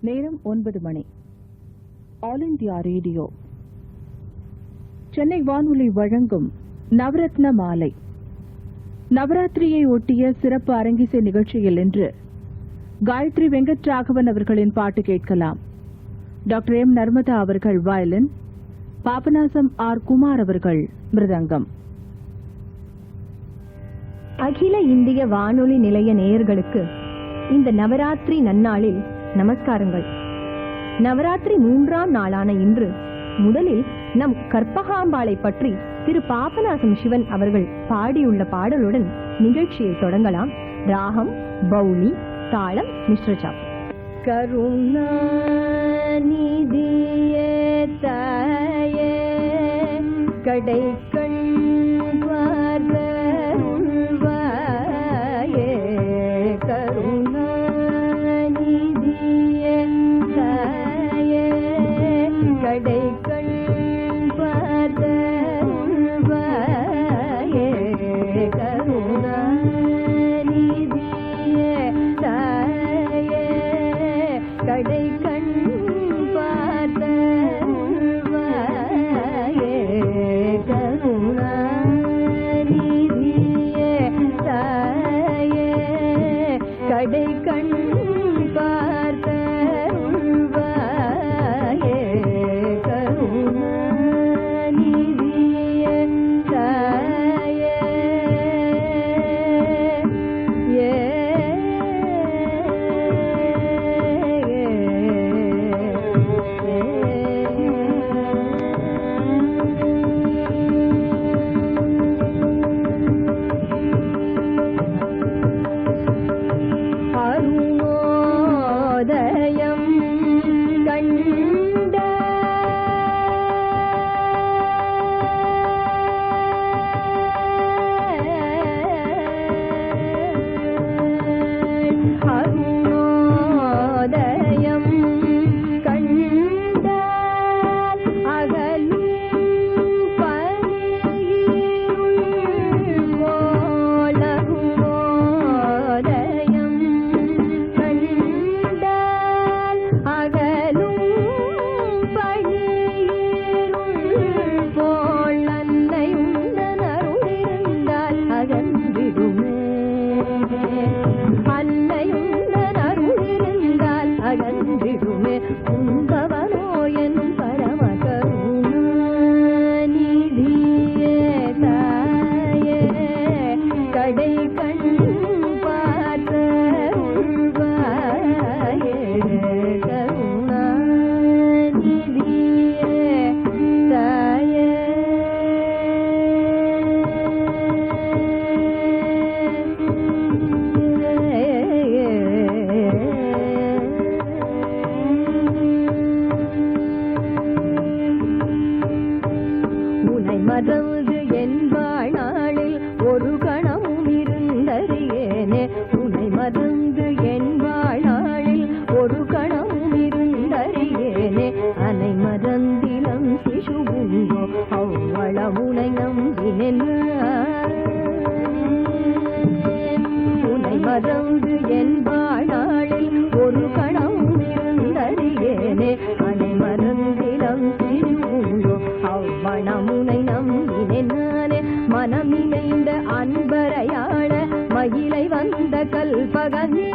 நேரம் 9 மணி. All India radio Chennai வானொலி வழங்கும் நவரத்ன மாலை. நவராத்திரியை ஒட்டிய சிறப்பு அரங்கிசை நிகழ்ச்சியில் இன்று காயத்ரி வெங்கட் ராகவன் அவர்களின் பாட்டு கேட்கலாம். டாக்டர் எம் நர்மதா அவர்கள் வயலின், பாபநாசம் ஆர் குமார் அவர்கள் மிருதங்கம். அகில இந்திய வானொலி நிலைய நேயர்களுக்கு இந்த நவராத்திரி நன்னாளில் நமஸ்காரங்கள். நவராத்திரி 3ஆம் நாளான இன்று முதலில் நம் கற்பகாம்பாளை பற்றி திரு பாபநாசம் சிவன் அவர்கள் பாடியுள்ள பாடலுடன் நிகழ்ச்சியை தொடங்கலாம். ராகம் பௌளி, தாளம் மிஸ்ரஜாப். கருணா நிதியே தாயே கடைக்கண் பார்தருள்வாயே, கருணா நிதியே தாயே கடைக்கண் பார்தருள்வாயே, கருணா நிதியே தாயே கடைக்கண் பார்தருள்வாயே, கருணா நிதியே தாயே கடைக்கண் பார்தருள்வாயே, கருணா நிதியே தாயே. அருணோதயம் கண்ட அருணோதயம் கண்ட அகலும் பனியிருள் போல, அருணோதயம் கண்ட அகலும் பனியிருள் போல், அன்னை உந்தன் அருளிருந்தால் அகன்றிடுமே, அன்னை உந்தன் அருளிருந்தால் அகன்றிடுமே, உந்தவனோ எனும் பரம கருணா நிதியே தாயே கடைக்கண் பார்தருள்வாயே, கருணா நிதியே தாயே. உனை மறந்து என் வாழ்நாளில் ஒரு கணமும் இருந்தறியேனே, உனை மறந்து என் வாழ்நாளில் ஒரு கணமும் இருந்தறியேனே, அனை மறந்திலம் சிசுபுங்கோ அவ்வளவுனை நம்பினேன், உனை மறந்து என் வாழ்நாளில் ஒரு கணமும் இருந்தறியேனே, அனை மறந்திலம் சிசுபுங்கோ அவ்வளவுனை நம்பினேன் நானே, மனம் இணைந்த அன்பரையாள மயிலை வந்த கல்பகனே,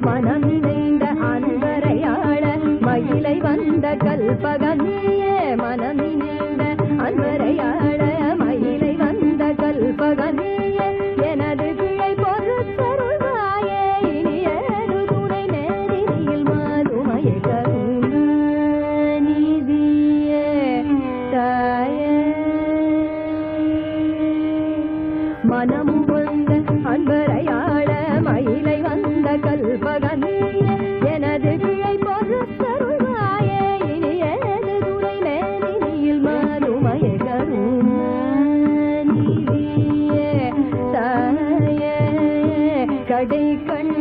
மனம் இணைந்த அன்பரையாள மயிலை வந்த கல்பகனியே, மனம் இணைந்த அன்பரையாள மயிலை வந்த கல்பகனியே, எனது பிழை பொறுத்தருள்வாயே, இனியது துணை நேரில் மாதுமைய கருணா நிதியே தாயே. மனம் வந்த அன்பரையாள மயிலை வந்த கல்பகனியே, எனது பிழை பொறுத்தருள்வாயே, இனியது துணை நேரில் மாதுமைய கருணா நிதியே தாயே கடைக்கண்